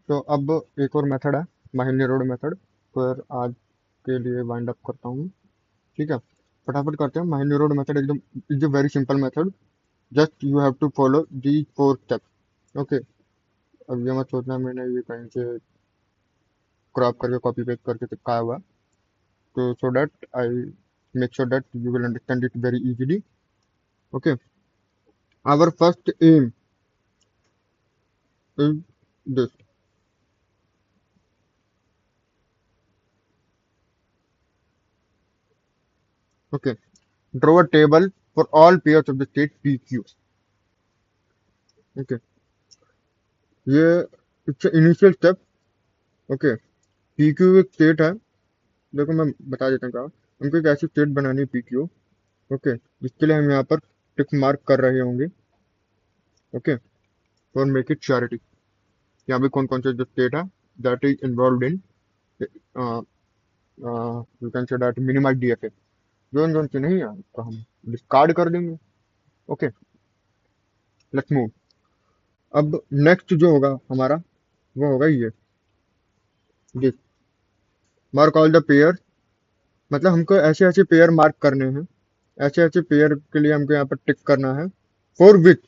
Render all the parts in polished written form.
तो अब एक और मेथड है, माहिनी रोड मेथड। फिर आज के लिए वाइंड अप करता हूँ। ठीक है, फटाफट करते हैं। माहिनी रोड मेथड एकदम is a very simple method. Just you have to follow the 4 step. Okay, अब ये मत सोचना मैंने ये कहीं से क्रॉप करके कॉपी पेस्ट करके चिपकाया हुआ। तो so that I make sure that you will understand it very easily. Okay, our first aim is this. Okay, draw a table for all pairs of the state PQ. Okay, ये it's initial step. Okay, PQ एक state है। देखो मैं बता देता हूँ क्या। हमको एक ऐसी स्टेट बनानी है PQ। ओके, जिसके लिए हम यहाँ पर टिक मार्क कर रहे होंगे। Okay, for make it surety, यहाँ पे कौन कौन से जो स्टेट है that is involve in, you can say that minimize DFA। जो जोन से नहीं है तो हम डिस्कार्ड कर देंगे। Okay, let's move. अब नेक्स्ट जो होगा हमारा वो होगा ये this, mark all the pair. मतलब हमको ऐसे ऐसे पेयर मार्क करने हैं, ऐसे ऐसे पेयर के लिए हमको यहाँ पर टिक करना है। For which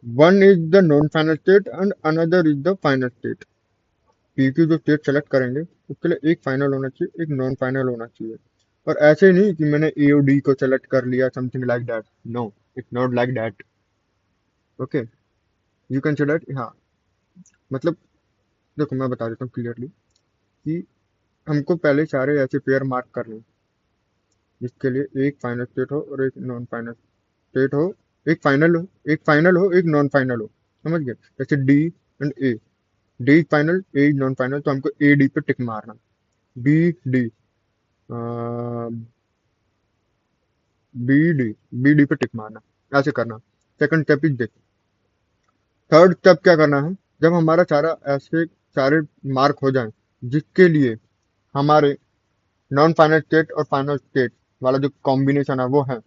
one is the non final state and another is the final state. PQ जो स्टेट सेलेक्ट करेंगे उसके लिए एक फाइनल होना चाहिए, एक नॉन फाइनल होना चाहिए। और ऐसे नहीं कि मैंने AOD को सेलेक्ट कर लिया, something like that. No, it's not like that. Okay, you can say that. हाँ, मतलब देखो मैं बता देता हूँ क्लियरली कि हमको पहले सारे ऐसे पेयर मार्क करने हैं जिसके लिए एक फाइनल स्टेट हो और एक नॉन फाइनल स्टेट हो। एक फाइनल हो, एक फाइनल हो, एक नॉन फाइनल हो। समझ गए? जैसे D and A। D final, A non final, तो हमको AD पे टिक मारना। BD, BD, BD पे टिक मारना। ऐसे करना। Second step is this. Third step क्या करना है, जब हमारा सारा ऐसे सारे मार्क हो जाए जिसके लिए हमारे नॉन फाइनल स्टेट और फाइनल स्टेट वाला जो कॉम्बिनेशन है वो है,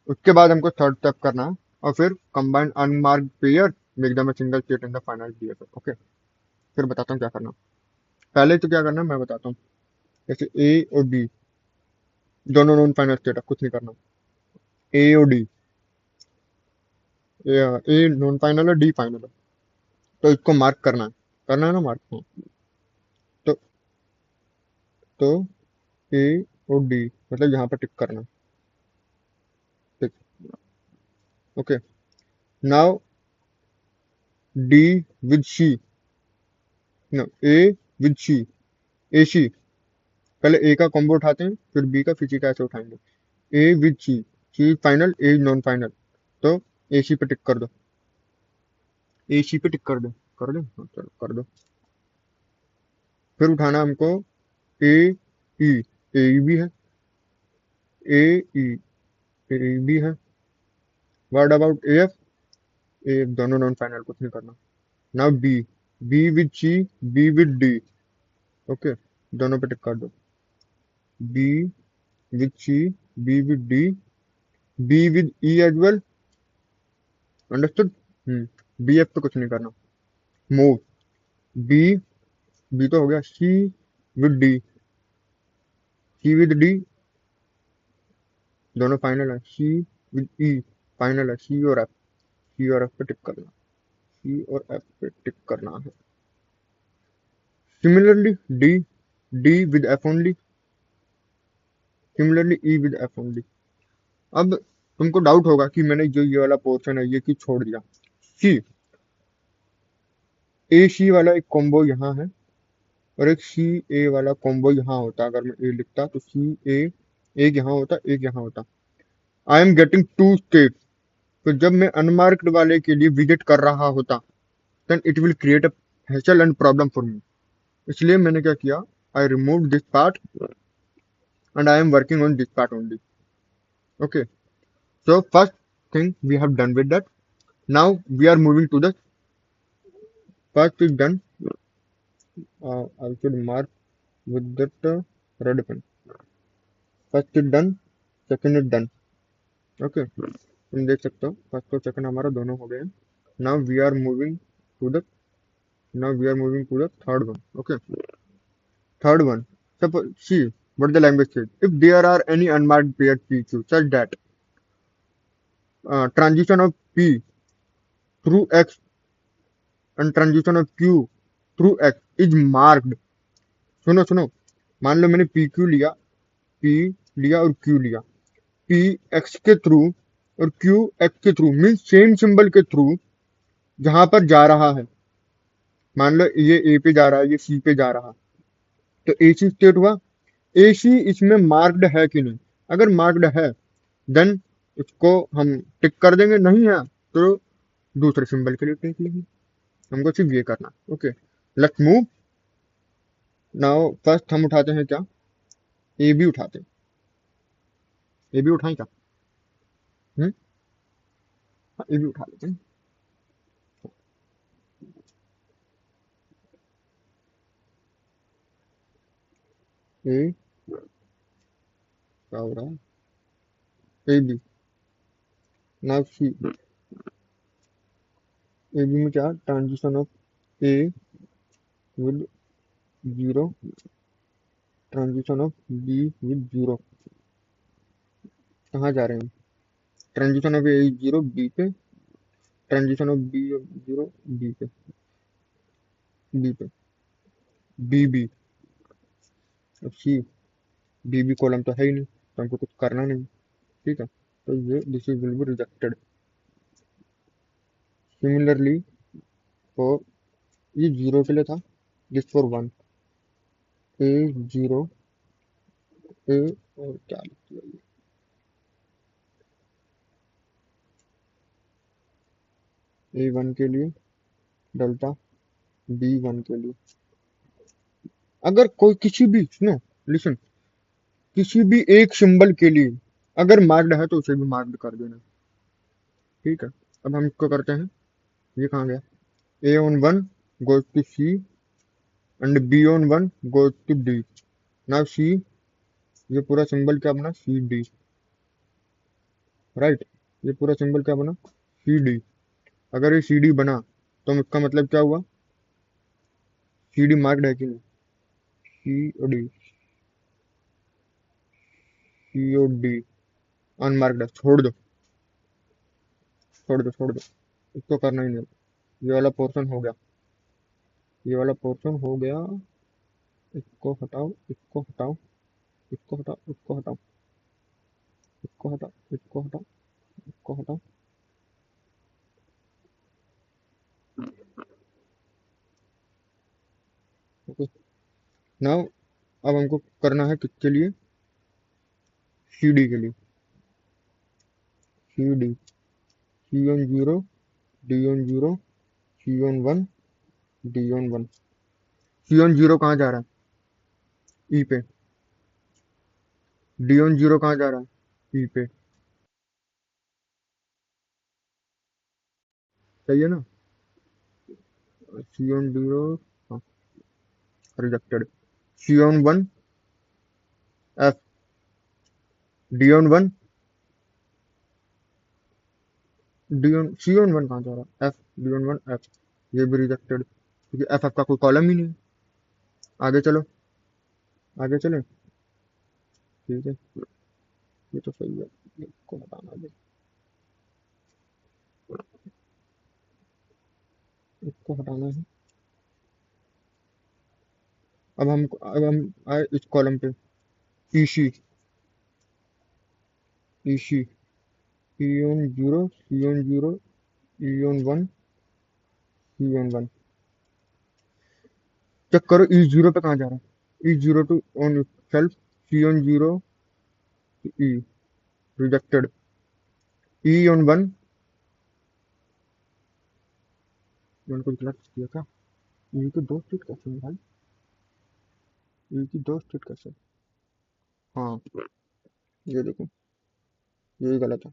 उसके बाद हमको थर्ड स्टेप करना है और फिर combine unmarked pair make them a single state in the final DFA। Okay, फिर बताता हूँ क्या करना। पहले तो क्या करना है मैं बताता हूँ। जैसे A और D दोनों नॉन फाइनल स्टेट है, कुछ नहीं करना। A और D, A नॉन फाइनल है, D फाइनल है, तो इसको मार्क करना है ना मार्क। हाँ, तो तो A और D मतलब यहाँ पर टिक करना। Tick. Okay, now D with C, no A with C, AC। पहले A का कॉम्बो उठाते हैं फिर B का, फिर C का, ऐसे उठाएंगे। A with C, C final, A non final, तो AC पे टिक कर दो। AC पे टिक कर दो, कर दो, हाँ चलो कर दो। फिर उठाना हमको A E, A भी है, A E, A भी है। What about AF? AF दोनों नॉन फाइनल, कुछ नहीं करना। Now B, B with C, B with D। Okay, दोनों पे टिक कर दो। B with C, B with D, B with E as well। Understood. BF पे कुछ नहीं करना। मूव B, B तो हो गया। C with D, C with D दोनों फाइनल है। C with E फाइनल है। C और F, C और F पे टिक करना। C और F पे टिक करना है। Similarly D, D with F only, similarly E with F only। अब तुमको डाउट होगा कि मैंने जो ये वाला पोर्शन है ये क्यों छोड़ दिया। C, A C वाला एक कॉम्बो यहाँ है और एक CA वाला कॉम्बो यहाँ होता। अगर मैं A लिखता तो CA एक यहाँ होता, एक यहाँ होता। I am getting two state, तो जब मैं अनमार्क्ड वाले के लिए विजिट कर रहा होता then it will create a hassle and problem for me. इसलिए मैंने क्या किया, I remove this part and I am working on this part only. Okay, so first thing we have done with that. Now we are moving to the first is done. I should mark with that red pen. First is done, second is done. Okay, तुम देख सकते हो first और second हमारा दोनों हो गए हैं। Now we are moving to the Now we are moving to the third one. Okay, third one. Suppose see what the language says. If there are any unmarked pairs PQ such that transition of P through X and transition of Q through X is marked. सुनो सुनो, मान लो मैंने PQ लिया, P लिया और Q लिया, P X के through और Q X के थ्रू मीन्स सेम सिंबल के थ्रू जहां पर जा रहा है, मान लो ये A पे जा रहा है, ये C पे जा रहा है, तो AC स्टेट हुआ। AC इसमें मार्क्ड है कि नहीं? अगर मार्क्ड है देन इसको हम टिक कर देंगे, नहीं है तो दूसरे सिंबल के लिए टिक लेंगे। हमको सिर्फ ये करना। Okay, let's move now. First हम उठाते हैं क्या? ए बी उठाते हैं। ए बी उठाएं क्या? हम्म, ए बी उठा लेते हैं। ए क्या हो रहा है? A B, now C. A B में क्या? Transition of A with zero, transition of B with zero. कहाँ जा रहे हैं? Transition of A zero B पे, transition of B zero B पे, बी पे, बी बी। अब सी, बी बी कॉलम तो है ही नहीं, तो हमको कुछ करना नहीं। ठीक है, तो ये this is will be rejected. Similarly for, ये जीरो के लिए था, this for one, A zero, A और क्या लिख दिया ये, ए वन के लिए डेल्टा, बी वन के लिए। अगर कोई किसी भी, सुनो, लिसन, किसी भी एक सिंबल के लिए अगर मार्क्ड है तो उसे भी मार्क्ड कर देना। ठीक है, अब हम इसको करते हैं। ये कहाँ गया? A on one goes to C and B on one goes to D. Now C, ये पूरा सिंबल क्या बना? C D, right. ये पूरा सिंबल क्या बना? C D. अगर ये सी डी बना तो इसका मतलब क्या हुआ? सी डी मार्क्ड है कि नहीं? सी डी, सी ओ डी अनमार्क्ड है, छोड़ दो, छोड़ दो, छोड़ दो, इसको करना ही नहीं। ये वाला पोर्शन हो गया, ये वाला पोर्शन हो गया। इसको हटाओ, इसको हटाओ, इसको हटाओ, इसको हटाओ, इसको हटाओ, इसको हटाओ, इसको हटाओ। ओके, नाउ अब हमको करना है किसके लिए? सी डी के लिए। C D, C on zero, D on zero, C on one, D on one. C on zero कहाँ जा रहा है? ई पे। डी ऑन जीरो कहाँ जा रहा है? ई पे। सही है ना? सी ऑन जीरो, हाँ, rejected. C on one F, D on one, D on, C on one कहाँ जा रहा है? F, D on one F, ये भी रिजेक्टेड क्योंकि एफ का कोई कॉलम ही नहीं है। आगे चलो, आगे चले। ठीक है, ये तो सही है, इसको हटाना है, इसको हटाना है। अब हम आए इस कॉलम पे, EC, EC, E on zero, C on zero, E on one, C on one. Check करो ई जीरो पे कहाँ जा रहा है? E zero to on self, C on zero, E rejected. E on one, मैंने कुछ गलत किया क्या? ई की दो स्टेट कैसे है भाई? ई की दो स्टेट कैसे? हाँ, ये देखो, यही गलत है।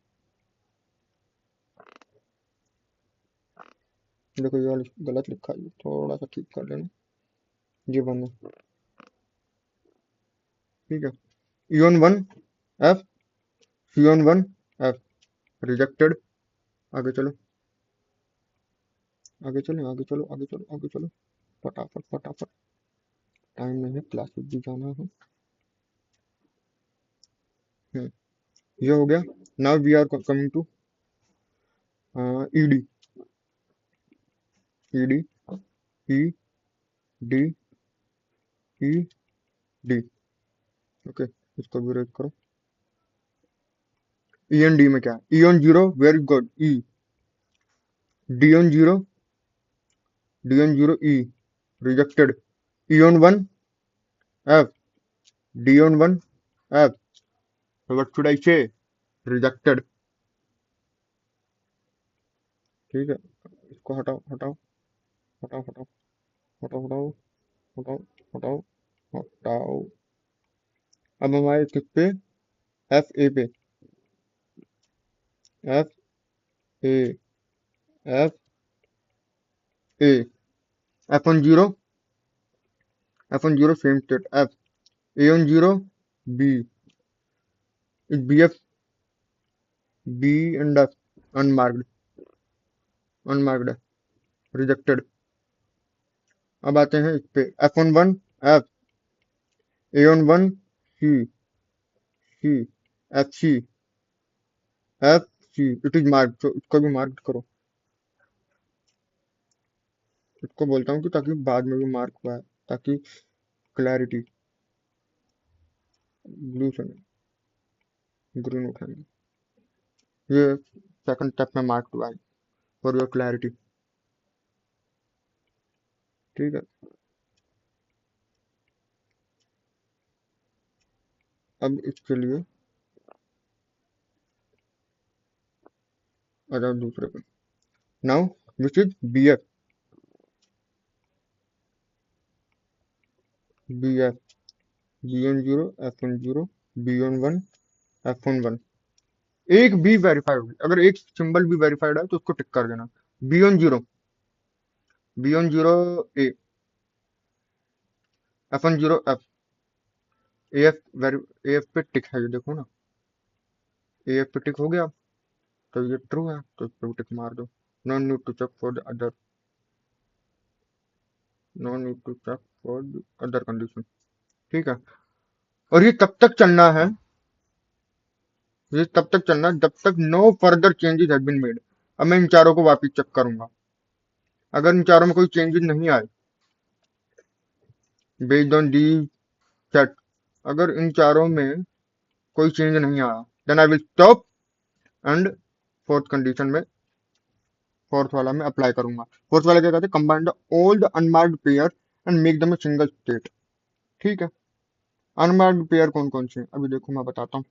देखो ये वाला गलत लिखा है, थोड़ा सा ठीक कर लेना। ये बंद है, ठीक है। E on one F, C on one F, rejected. आगे चलो, आगे चलो, आगे चलो, आगे चलो, आगे चलो, फटाफट फटाफट। टाइम नहीं है, क्लासेस भी जाना है। हम्म, ये हो गया। Now we are coming to E D. E D, E D, E D. Okay, इसको भी रेज करो। ई एन डी में क्या है? E on zero, very good, E. D on zero, D on zero, E, rejected. E on one, F. D on one, F. What should I से? Rejected. ठीक है, इसको हटाओ हटाओ हटाओ हटाओ हटाओ हटाओ हटाओ हटाओ हटाओ। अब हमारे किस पे? एफ ए पे। F A, F A. F on zero, F on zero same state, F. A on zero, B. B F, B and F unmarked, unmarked है, रिजेक्टेड। अब आते हैं इस पे, F on one, F. A on one, C, C, F C, F C. It is marked, तो इसको भी mark करो। इसको बोलता हूँ कि ताकि बाद में भी मार्क हुआ है, ताकि क्लैरिटी। ब्लू से ग्रीन उठाएंगे। ये सेकंड स्टेप में मार्क हुआ है, फॉर योर क्लैरिटी। ठीक है, अब इसके लिए आ जाओ दूसरे पे। Now which is B F. B F, B on zero, F on zero, B on one, F on one. एक बी वेरीफाइड होगी, अगर एक सिंबल भी वेरीफाइड है तो उसको टिक कर देना। B on zero, B on zero, A. F on zero, F. A F very, A F पे टिक है, ये देखो ना। ए एफ पे टिक हो गया, तो ये ट्रू है, तो इस पे टिक मार दो। No need to check for the other, no need to check for the other condition. ठीक है, और ये तब तक चलना है, ये तब तक चलना है जब तक no further changes have been made. अब मैं इन चारों को वापिस चेक करूंगा। अगर इन चारों में कोई चेंजेस नहीं आए, बेस्ड ऑन दी सेट, अगर इन चारों में कोई चेंज नहीं आया, then I will stop and fourth condition में, फोर्थ वाला में अप्लाई करूंगा। फोर्थ वाला क्या कहते हैं? Combine the all the unmarked pair and make them a single state. ठीक है, अनमार्क्ड पेयर कौन कौन से हैं अभी देखो, मैं बताता हूँ।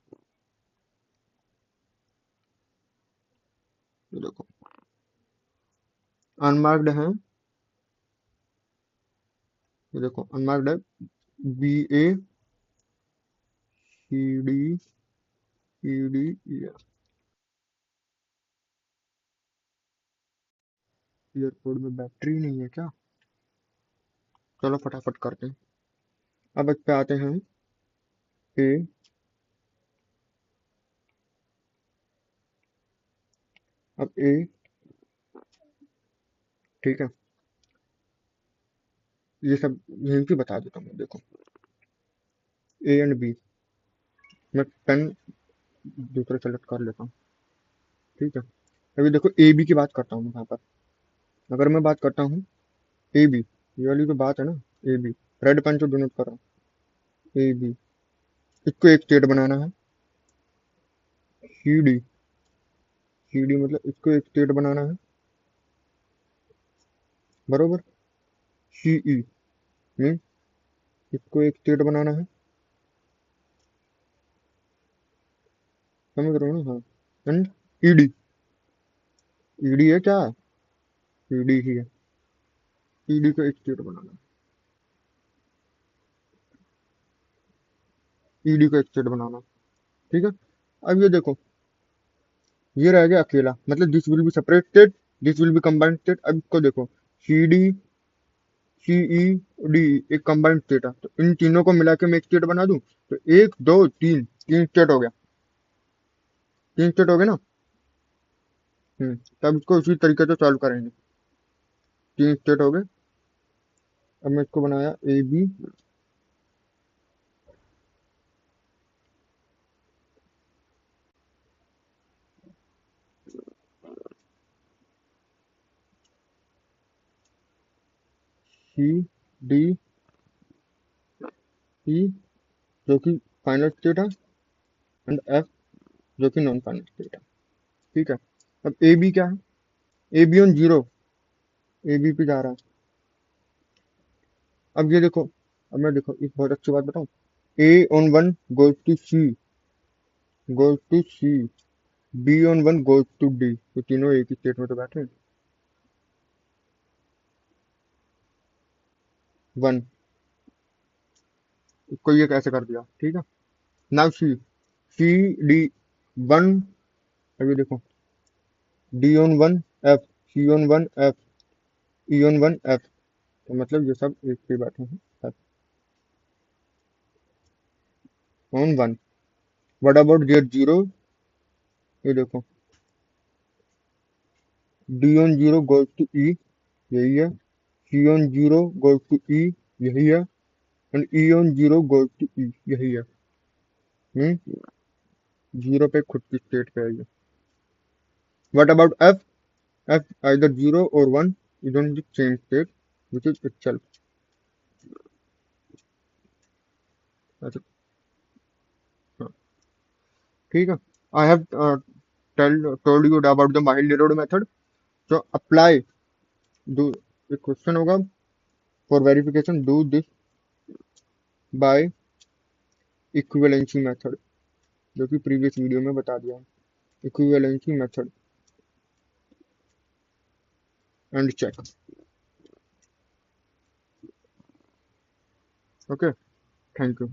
ये देखो, अनमार्क्ड है, ये देखो अनमार्क्ड है, B A, C D, E D, E F. Airport में बैटरी नहीं है क्या? चलो फटाफट करते हैं। अब इस पे आते हैं, ए। अब ए, ठीक है, ये सब यहीं पे बता देता हूँ। देखो, ए एंड बी, मैं पेन दूसरा सेलेक्ट कर लेता हूँ। ठीक है, अभी देखो ए बी की बात करता हूँ यहाँ पर। अगर मैं बात करता हूँ ए बी, ये वाली जो बात है ना, ए बी, रेड पेन से डिनोट कर रहा हूँ। ए बी, इसको एक स्टेट बनाना है। सी डी, सी डी मतलब इसको एक स्टेट बनाना है, बरोबर। सी ई मीन इसको एक स्टेट बनाना है, समझ रहे हो ना? हाँ, and E D, E D है क्या? ई डी ही है, ई डी को एक स्टेट बनाना है, ई डी को एक स्टेट बनाना है। ठीक है, अब ये देखो, ये रह गया अकेला, मतलब this will be separated, this will be combined state. अब इसको देखो, सी डी, सी ई, डी, एक कंबाइंड स्टेट है, तो इन तीनों को मिला के मैं एक स्टेट बना दूं, तो एक दो तीन, तीन स्टेट हो गया, तीन स्टेट हो गया ना। तब इसको इसी तरीके से सॉल्व करेंगे। तीन स्टेट हो गए। अब मैं इसको बनाया ए बी, सी, डी, ई जो कि फाइनल स्टेट है, एंड एफ जो कि नॉन फाइनल स्टेट है। ठीक है। अब ए बी क्या है? A B on zero, A B पे जा रहा है। अब ये देखो, अब मैं देखो एक बहुत अच्छी बात बताऊं, A on one goes to C, goes to C, B on one goes to D, तो तीनों एक ही स्टेट में तो बैठे हैं। वन, इसको ये कैसे कर दिया, ठीक है। Now C, C D one, अभी देखो, D on one F, C on one F, E on one F, तो मतलब ये सब एक पे बैठे हैं F on one. What about Z zero, ये देखो, D on zero goes to E, यही है, C on zero goes to E, यही है, and E on zero goes to E, यही है। हम्म, जीरो पे खुद की स्टेट पे है ये। What about F, F either zero और one is on the same state which is itself. अच्छा, हाँ, ठीक है। I have told you about the Mahill-Nerode method. So apply, do, एक क्वेश्चन होगा for verification, do this by equivalency method, जो कि previous video में बता दिया है। Equivalency method and check. Okay, thank you.